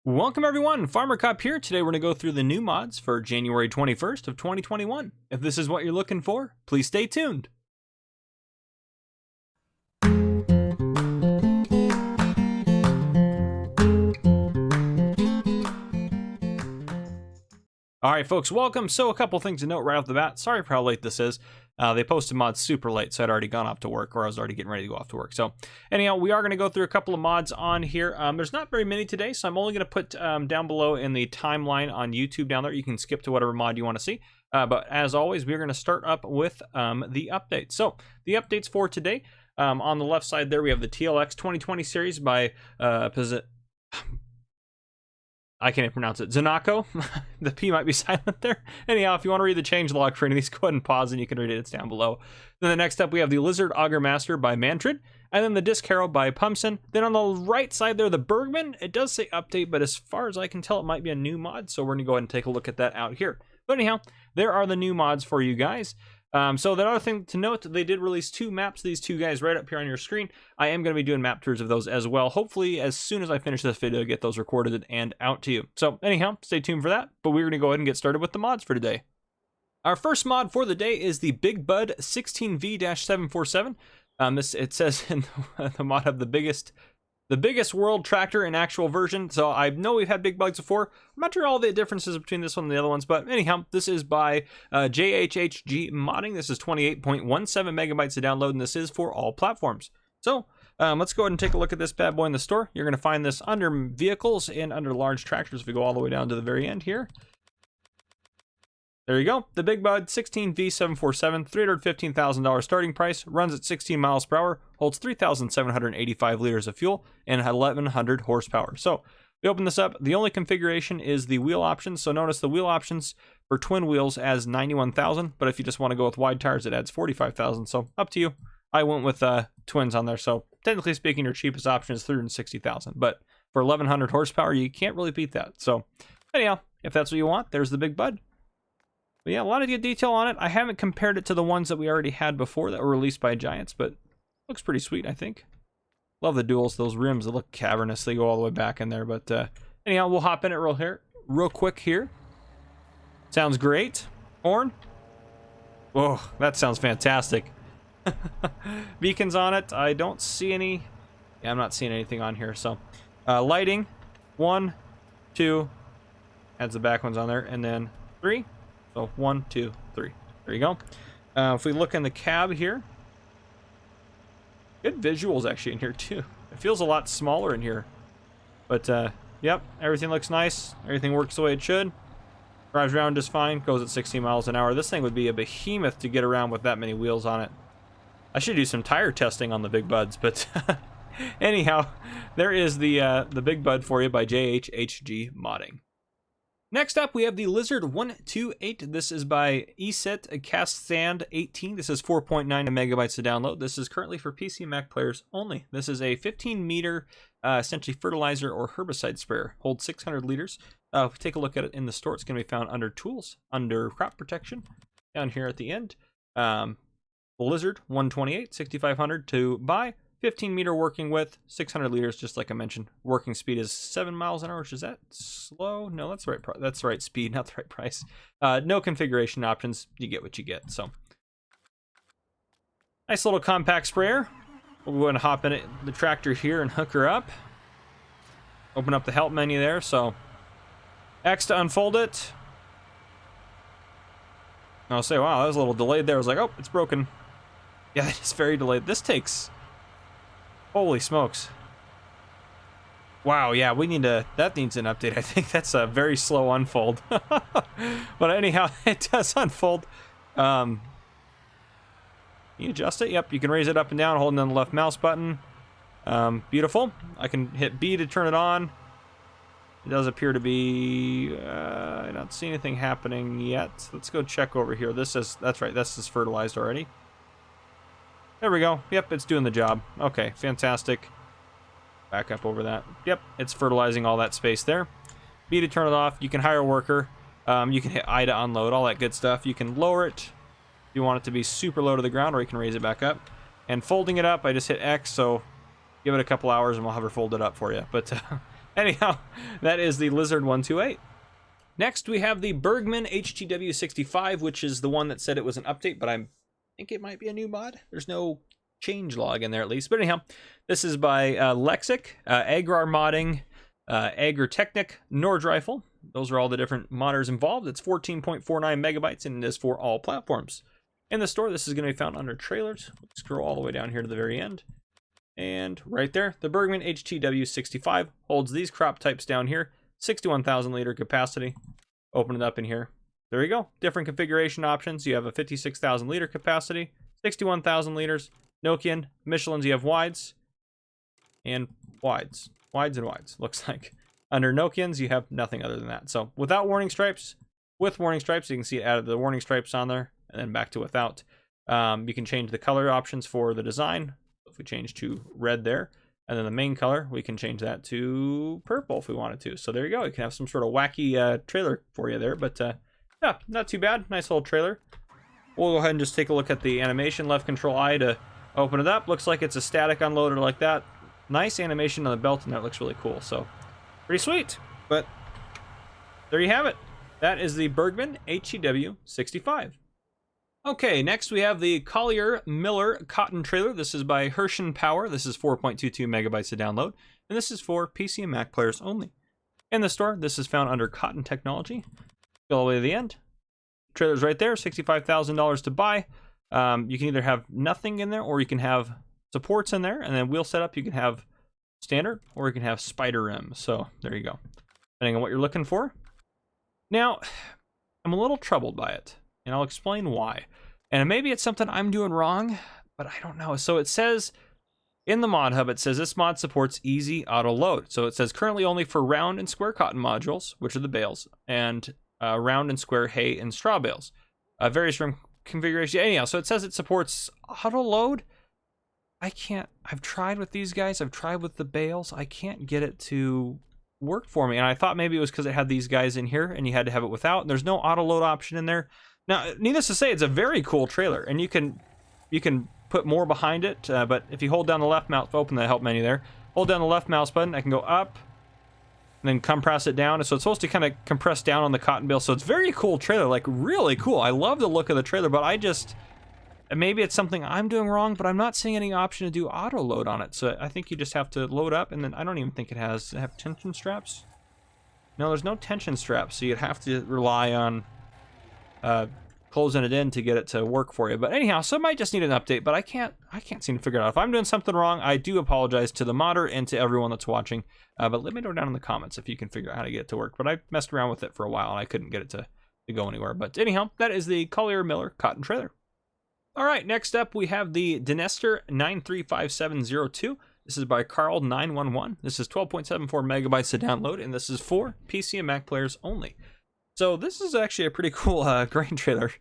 Welcome everyone, Farmer Cop here. Today we're going to go through the new mods for January 21st of 2021. If this is what you're looking for, please stay tuned. Alright folks, welcome. So a couple things to note right off the bat. Sorry for how late this is. They posted mods super late, so I'd already gone off to work, or I was already getting ready to go off to work. So anyhow, we are going to go through a couple of mods on here. There's not very many today, so I'm only going to put down below in the timeline on YouTube down there. You can skip to whatever mod you want to see. But as always, we're going to start up with the updates. So the updates for today, on the left side there, we have the TLX 2020 series by I can't even pronounce it. Zanako. The P might be silent there. Anyhow, if you want to read the changelog for any of these, go ahead and pause and you can read it. It's down below. Then the next up, we have the Lizard Auger Master by Mantrid. And then the Disc Harrow by Pumpson. Then on the right side there, the Bergmann. It does say update, but as far as I can tell, it might be a new mod. So we're going to go ahead and take a look at that out here. But anyhow, there are the new mods for you guys. So the other thing to note, they did release two maps, these two guys right up here on your screen. I am going to be doing map tours of those as well. Hopefully, as soon as I finish this video, get those recorded and out to you. So anyhow, stay tuned for that. But we're going to go ahead and get started with the mods for today. Our first mod for the day is the Big Bud 16V-747. It says in the ModHub the biggest world tractor in actual version. So I know we've had big bugs before. I'm not sure all the differences between this one and the other ones, but anyhow, this is by JHHG Modding. This is 28.17 megabytes to download, and this is for all platforms. So let's go ahead and take a look at this bad boy in the store. You're going to find this under vehicles and under large tractors if we go all the way down to the very end here. There you go. The Big Bud 16V-747, $315,000 starting price, runs at 16 miles per hour, holds 3,785 liters of fuel, and 1,100 horsepower. So we open this up. The only configuration is the wheel options. So notice the wheel options for twin wheels as 91,000, but if you just want to go with wide tires, it adds 45,000. So up to you. I went with twins on there. So technically speaking, your cheapest option is 360,000, but for 1,100 horsepower, you can't really beat that. So anyhow, if that's what you want, there's the Big Bud. But yeah, a lot of good detail on it. I haven't compared it to the ones that we already had before that were released by Giants, but looks pretty sweet, I think. Love the duals, those rims that look cavernous. They go all the way back in there. But anyhow, we'll hop in it real quick here. Sounds great. Horn. Whoa, that sounds fantastic. Beacons on it. I don't see any. Yeah, I'm not seeing anything on here. So lighting. 1, 2. Adds the back ones on there. And then 3. So 1, 2, 3. There you go. If we look in the cab here, good visuals actually in here too. It feels a lot smaller in here, but yep, everything looks nice. Everything works the way it should. Drives around just fine. Goes at 16 miles an hour. This thing would be a behemoth to get around with that many wheels on it. I should do some tire testing on the Big Buds, but anyhow, there is the Big Bud for you by JHHG Modding. Next up, we have the Lizard 128. This is by ESET Cast Sand 18. This is 4.9 megabytes to download. This is currently for PC and Mac players only. This is a 15-meter, essentially fertilizer or herbicide sprayer. Holds 600 liters. If we take a look at it in the store, it's going to be found under Tools, under Crop Protection, down here at the end. The Lizard 128, 6,500 to buy. 15-meter working width, 600 liters, just like I mentioned. Working speed is 7 miles an hour, which is that slow? No, that's the right that's the right speed, not the right price. No configuration options. You get what you get. So, nice little compact sprayer. We'll go ahead and hop in it, the tractor here and hook her up. Open up the help menu there. So, X to unfold it. I'll say, wow, that was a little delayed there. I was like, oh, it's broken. Yeah, it's very delayed. This takes... Holy smokes. Wow, yeah, that needs an update. I think that's a very slow unfold. But anyhow, it does unfold. Can you adjust it? Yep, you can raise it up and down holding down the left mouse button. Beautiful. I can hit B to turn it on. It does appear to be... I don't see anything happening yet. Let's go check over here. That's right, this is fertilized already. There we go. Yep, it's doing the job. Okay, fantastic. Back up over that. Yep, it's fertilizing all that space there. B to turn it off. You can hire a worker. You can hit I to unload, all that good stuff. You can lower it if you want it to be super low to the ground, or you can raise it back up. And folding it up, I just hit X, so give it a couple hours and we'll have her fold it up for you. But anyhow, that is the Lizard 128. Next, we have the Bergmann HTW 65, which is the one that said it was an update, but I think it might be a new mod. There's no change log in there at least. But anyhow, this is by Lexic, Agrar Modding, Agrotechnic, Nordreifel. Those are all the different modders involved. It's 14.49 megabytes and it is for all platforms. In the store, this is going to be found under trailers. Let's scroll all the way down here to the very end. And right there, the Bergmann HTW 65 holds these crop types down here. 61,000 liter capacity. Open it up in here. There you go. Different configuration options. You have a 56,000 liter capacity, 61,000 liters, Nokian, Michelin's. You have wides and wides, wides and wides. Looks like under Nokians you have nothing other than that. So without warning stripes, with warning stripes, you can see it added the warning stripes on there, and then back to without. You can change the color options for the design. If we change to red there, and then the main color, we can change that to purple if we wanted to. So there you go. You can have some sort of wacky trailer for you there. But yeah, not too bad. Nice little trailer. We'll go ahead and just take a look at the animation. Left control I to open it up. Looks like it's a static unloader like that. Nice animation on the belt, and that looks really cool. So pretty sweet. But there you have it. That is the Bergmann HTW 65. Okay, next we have the Collier Miller Cotton Trailer. This is by Hershen Power. This is 4.22 megabytes to download, and this is for PC and Mac players only. In the store, this is found under Cotton Technology. Go all the way to the end. Trailer's right there, $65,000 to buy. You can either have nothing in there, or you can have supports in there, and then wheel setup, you can have standard, or you can have spider rim. So there you go, depending on what you're looking for. Now, I'm a little troubled by it, and I'll explain why. And maybe it's something I'm doing wrong, but I don't know. So it says in the ModHub, it says this mod supports easy auto load. So it says currently only for round and square cotton modules, which are the bales, and round and square hay and straw bales. Various room configuration. Anyhow, so it says it supports auto load. I can't. I've tried with these guys. I've tried with the bales. I can't get it to work for me. And I thought maybe it was because it had these guys in here and you had to have it without. And there's no auto load option in there. Now, needless to say, it's a very cool trailer, and you can put more behind it. But if you hold down the left mouse, open the help menu there, hold down the left mouse button, I can go up, and then compress it down. So it's supposed to kind of compress down on the cotton bale. So it's very cool trailer, like really cool. I love the look of the trailer, but maybe it's something I'm doing wrong, but I'm not seeing any option to do auto load on it. So I think you just have to load up, and then I don't even think it has. Does it have tension straps? No, there's no tension straps, so you'd have to rely on closing it in to get it to work for you. But anyhow, so it might just need an update, but I can't seem to figure it out. If I'm doing something wrong, I do apologize to the modder and to everyone that's watching. But let me know down in the comments if you can figure out how to get it to work. But I messed around with it for a while and I couldn't get it to go anywhere. But anyhow, that is the Collier Miller Cotton Trailer. All right, next up we have the Dynester 935702. This is by Carl911. This is 12.74 megabytes to download, and this is for PC and Mac players only. So this is actually a pretty cool grain trailer.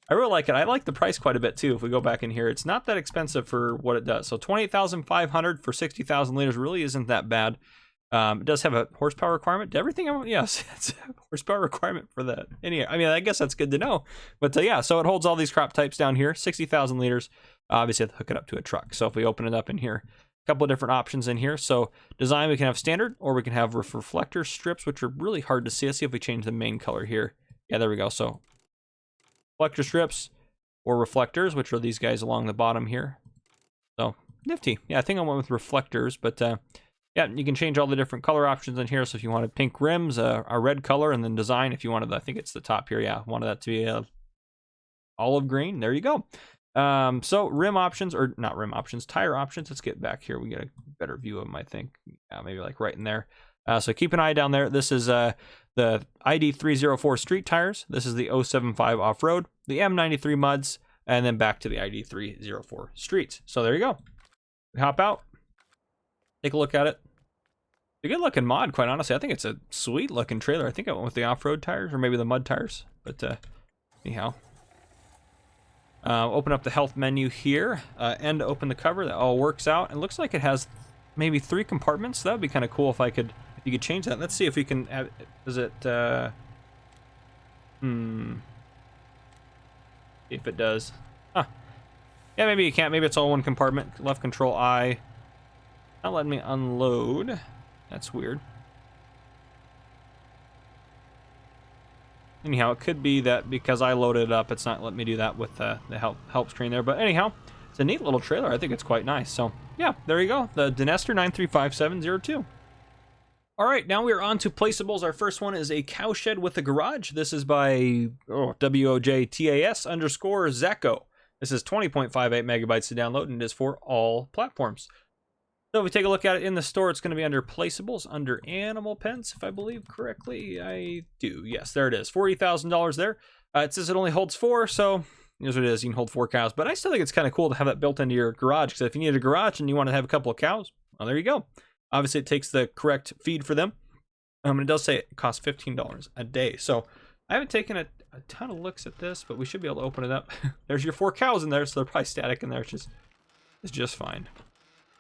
I really like it. I like the price quite a bit too. If we go back in here, it's not that expensive for what it does. So 28,500 for 60,000 liters really isn't that bad. It does have a horsepower requirement. Everything, yes, it's a horsepower requirement for that. I guess that's good to know. But yeah, so it holds all these crop types down here, 60,000 liters. Obviously, have to hook it up to a truck. So if we open it up in here, couple of different options in here. So design, we can have standard, or we can have reflector strips, which are really hard to see. Let's see if we change the main color here. Yeah, there we go. So reflector strips or reflectors, which are these guys along the bottom here. So nifty. Yeah, I think I went with reflectors, but yeah, you can change all the different color options in here. So if you wanted pink rims, a red color, and then design, if you wanted, I think it's the top here. Yeah, wanted that to be olive green. There you go. So rim options, or not rim options, tire options. Let's get back here. We get a better view of them, I think. Yeah, maybe like right in there. So keep an eye down there. This is the ID304 street tires. This is the 075 off-road, the M93 muds, and then back to the ID304 streets. So there you go. We hop out, take a look at it. It's a good looking mod, quite honestly. I think it's a sweet looking trailer. I think I went with the off-road tires, or maybe the mud tires. But anyhow. Open up the health menu here, and open the cover. That all works out. It looks like it has maybe 3 compartments. That would be kind of cool if you could change that. Let's see if we can have, does it, if it does. Huh. Yeah, maybe you can't. Maybe it's all one compartment. Left control I. Not letting me unload. That's weird. Anyhow, it could be that because I loaded it up, it's not letting me do that with the help screen there. But anyhow, it's a neat little trailer. I think it's quite nice. So yeah, there you go. The Dinester 935702. All right, now we are on to placeables. Our first one is a cowshed with a garage. This is by WOJTAS_Zacco. This is 20.58 megabytes to download, and it is for all platforms. So if we take a look at it in the store, it's going to be under placeables, under animal pens, if I believe correctly. I do. Yes, there it is. $40,000 there. It says it only holds 4, so here's what it is. You can hold 4 cows. But I still think it's kind of cool to have that built into your garage, because if you need a garage and you want to have a couple of cows, well, there you go. Obviously, it takes the correct feed for them. And it does say it costs $15 a day. So I haven't taken a ton of looks at this, but we should be able to open it up. There's your 4 cows in there, so they're probably static in there. It's just fine.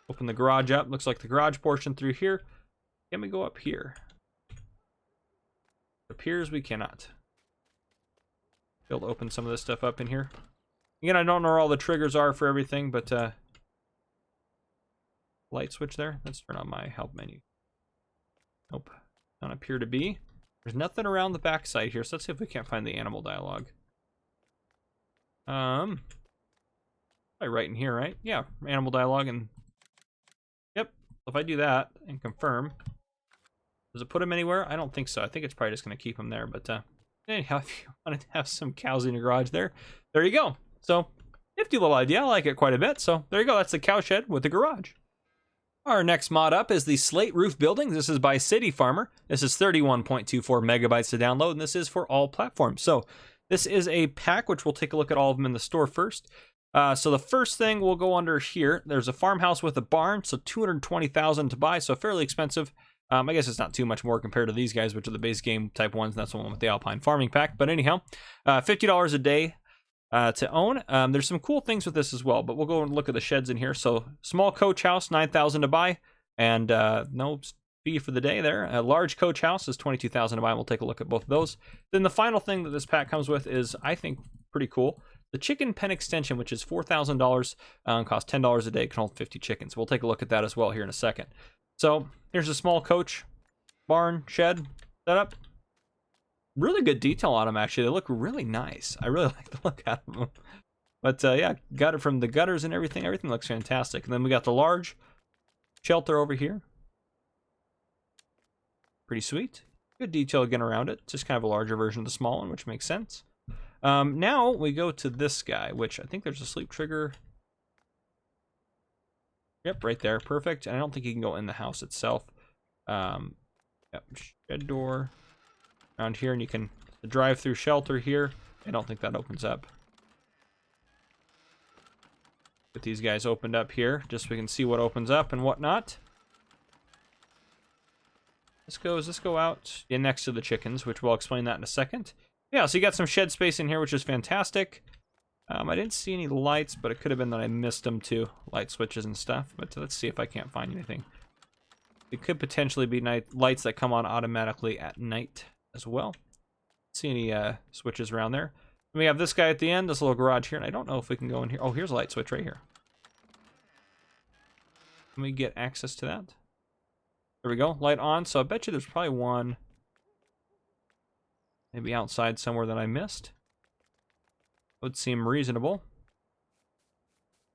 Open the garage up. Looks like the garage portion through here. Can we go up here? It appears we cannot. Be able to open some of this stuff up in here. Again, I don't know where all the triggers are for everything, but light switch there. Let's turn on my help menu. Nope. Don't appear to be. There's nothing around the back side here, so let's see if we can't find the animal dialogue. Probably right in here, right? Yeah, animal dialogue, and yep. If I do that and confirm, does it put them anywhere? I don't think so. I think it's probably just going to keep them there, but anyhow, if you want to have some cows in your garage there you go. So, nifty little idea. I like it quite a bit. So, there you go. That's the cowshed with the garage. Our next mod up is the Slate roof building. This is by City Farmer. This is 31.24 megabytes to download, and this is for all platforms. So this is a pack, which we'll take a look at all of them in the store first. So the first thing we'll go under here. There's a farmhouse with a barn, so $220,000 to buy, so fairly expensive. I guess it's not too much more compared to these guys, which are the base game type ones. And that's the one with the Alpine Farming Pack. But anyhow, $50 a day to own. There's some cool things with this as well, but we'll go and look at the sheds in here. So small coach house, $9,000 to buy, and no fee for the day there. A large coach house is $22,000 to buy. We'll take a look at both of those. Then the final thing that this pack comes with is, I think, pretty cool. The chicken pen extension, which is $4,000, costs $10 a day, can hold 50 chickens. We'll take a look at that as well here in a second. So here's a small coach, barn, shed setup. Really good detail on them, actually. They look really nice. I really like the look out of them. But yeah, got it from the gutters and everything. Everything looks fantastic. And then we got the large shelter over here. Pretty sweet. Good detail again around it. Just kind of a larger version of the small one, which makes sense. Now we go to this guy, which I think there's a sleep trigger. Yep, right there. Perfect. And I don't think you can go in the house itself. Yep, shed door. Around here, and you can drive through shelter here. I don't think that opens up. Get these guys opened up here, just so we can see what opens up and whatnot. Does this go out in next to the chickens, which we'll explain that in a second. Yeah, so you got some shed space in here, which is fantastic. I didn't see any lights, but it could have been that I missed them too, light switches and stuff. But let's see if I can't find anything. It could potentially be lights that come on automatically at night as well. See any switches around there. And we have this guy at the end, this little garage here, and I don't know if we can go in here. Oh, here's a light switch right here. Can we get access to that? There we go, light on. So I bet you there's probably one maybe outside somewhere that I missed. Would seem reasonable.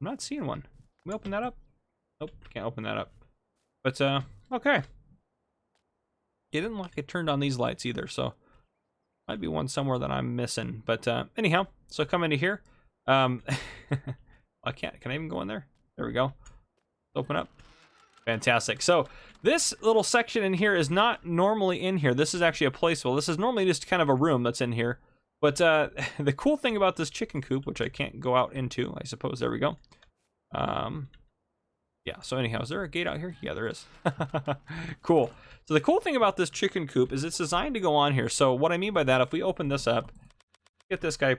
I'm not seeing one. Can we open that up? Nope, can't open that up. But okay. It didn't look like it turned on these lights either, so might be one somewhere that I'm missing. But anyhow, so come into here. I can't. Can I even go in there? There we go. Open up. Fantastic. So this little section in here is not normally in here. This is actually a placeable. This is normally just kind of a room that's in here. But the cool thing about this chicken coop, which I can't go out into, I suppose. There we go. Yeah, so anyhow, is there a gate out here? Yeah, there is. Cool. So the cool thing about this chicken coop is it's designed to go on here. So what I mean by that, if we open this up, get this guy.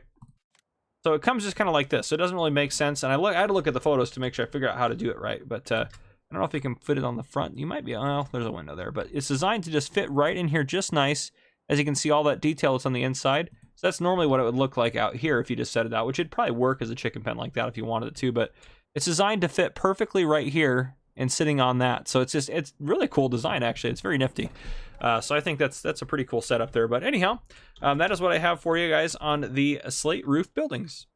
So it comes just kind of like this. So it doesn't really make sense. And I had to look at the photos to make sure I figure out how to do it right. But I don't know if you can fit it on the front. You might be, oh, there's a window there. But it's designed to just fit right in here just nice. As you can see, all that detail that's on the inside. So that's normally what it would look like out here if you just set it out, which would probably work as a chicken pen like that if you wanted it to. But it's designed to fit perfectly right here and sitting on that. So it's really cool design, actually. It's very nifty. So I think that's a pretty cool setup there. But anyhow, that is what I have for you guys on the Slate roof buildings.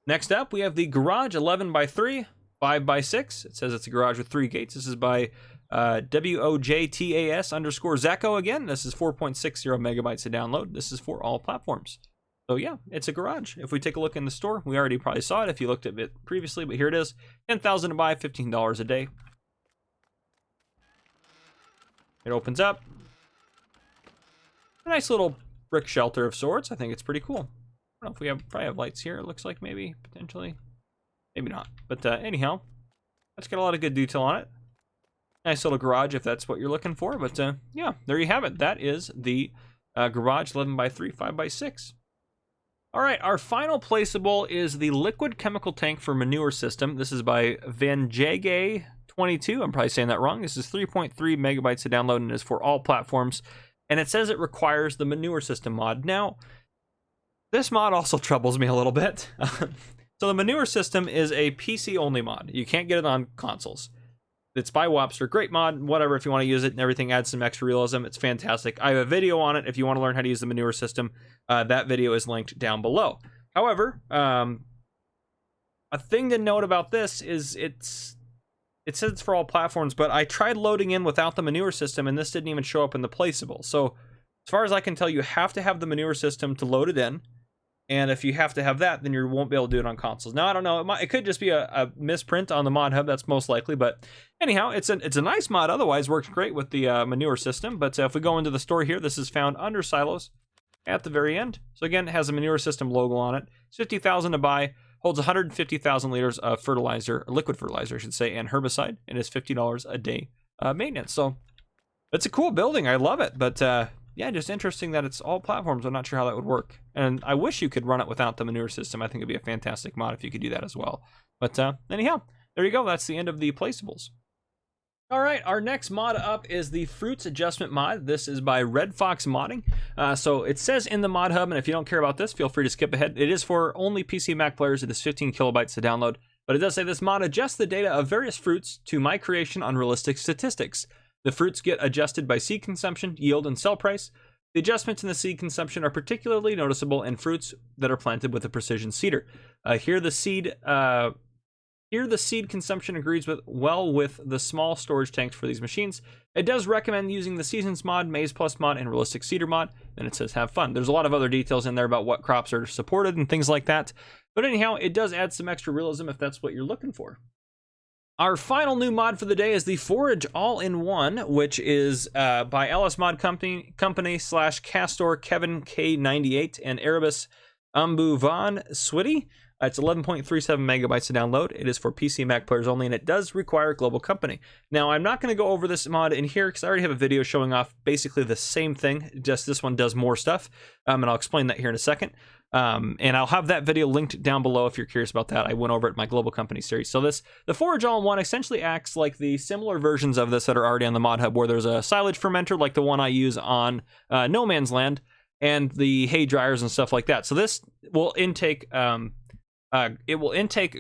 Next up, we have the garage 11 by 3, 5 by 6. It says it's a garage with 3 gates. This is by WOJTAS_Zacco again. This is 4.60 megabytes to download. This is for all platforms. So yeah, it's a garage. If we take a look in the store, we already probably saw it if you looked at it previously, but here it is. $10,000 to buy, $15 a day. It opens up. A nice little brick shelter of sorts. I think it's pretty cool. I don't know if we probably have lights here. It looks like maybe, potentially. Maybe not. But anyhow, let's get a lot of good detail on it. Nice little garage if that's what you're looking for. But yeah, there you have it. That is the garage 11 by 3, 5 by 6. All right, our final placeable is the liquid chemical tank for manure system. This is by Vanjage22. I'm probably saying that wrong. This is 3.3 megabytes to download and is for all platforms. And it says it requires the manure system mod. Now, this mod also troubles me a little bit. So the manure system is a PC-only mod. You can't get it on consoles. It's by Wopster. Great mod, whatever, if you want to use it and everything, adds some extra realism. It's fantastic. I have a video on it if you want to learn how to use the manure system. That video is linked down below. However, a thing to note about this is it says it's for all platforms, but I tried loading in without the manure system, and this didn't even show up in the placeable. So as far as I can tell, you have to have the manure system to load it in. And if you have to have that, then you won't be able to do it on consoles. Now, I don't know. It could just be a misprint on the ModHub. That's most likely. But anyhow, it's a nice mod. Otherwise, works great with the manure system. But if we go into the store here, this is found under silos at the very end. So again, it has a manure system logo on it. It's $50,000 to buy. Holds 150,000 liters of fertilizer, liquid fertilizer, I should say, and herbicide. And it's $50 a day maintenance. So it's a cool building. I love it. But yeah, just interesting that it's all platforms. I'm not sure how that would work. And I wish you could run it without the manure system. I think it'd be a fantastic mod if you could do that as well. But anyhow, there you go. That's the end of the placeables. All right, our next mod up is the Fruits Adjustment mod. This is by Red Fox Modding. So it says in the ModHub, and if you don't care about this, feel free to skip ahead. It is for only PC Mac players. It is 15 kilobytes to download. But it does say this mod adjusts the data of various fruits to my creation on realistic statistics. The fruits get adjusted by seed consumption, yield, and sell price. The adjustments in the seed consumption are particularly noticeable in fruits that are planted with a precision seeder. Here the seed consumption agrees well with the small storage tanks for these machines. It does recommend using the Seasons mod, Maize Plus mod, and Realistic Seeder mod. And it says have fun. There's a lot of other details in there about what crops are supported and things like that. But anyhow, it does add some extra realism if that's what you're looking for. Our final new mod for the day is the Forage All In One, which is by LS Mod Company / Castor Kevin K98 and Erebus Ambuvan Switty. It's 11.37 megabytes to download. It is for PC Mac players only, and it does require global company. Now, I'm not going to go over this mod in here because I already have a video showing off basically the same thing, just this one does more stuff, and I'll explain that here in a second. And I'll have that video linked down below if you're curious about that. I went over it in my global company series. So the Forage All In One essentially acts like the similar versions of this that are already on the ModHub, where there's a silage fermenter like the one I use on No Man's Land, and the hay dryers and stuff like that. So this will intake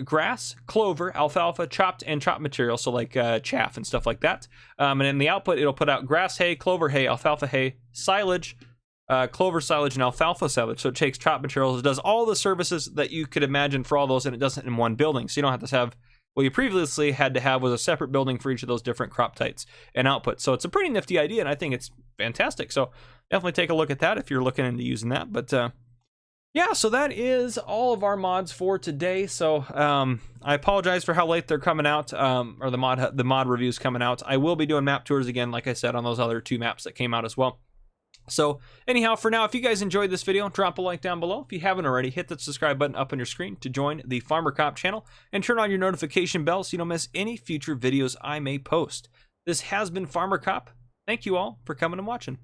grass, clover, alfalfa, chopped material, so like chaff and stuff like that. And in the output, it'll put out grass hay, clover hay, alfalfa hay, silage, clover silage, and alfalfa silage. So it takes chopped materials. It does all the services that you could imagine for all those, and it does it in one building. So you don't have to have what you previously had to have was a separate building for each of those different crop types and output. So it's a pretty nifty idea, and I think it's fantastic. So definitely take a look at that if you're looking into using that. But yeah, so that is all of our mods for today. So I apologize for how late they're coming out, or the mod reviews coming out. I will be doing map tours again, like I said, on those other 2 maps that came out as well. So anyhow, for now, if you guys enjoyed this video, drop a like down below. If you haven't already, hit that subscribe button up on your screen to join the Farmer Cop channel, and turn on your notification bell so you don't miss any future videos I may post. This has been Farmer Cop. Thank you all for coming and watching.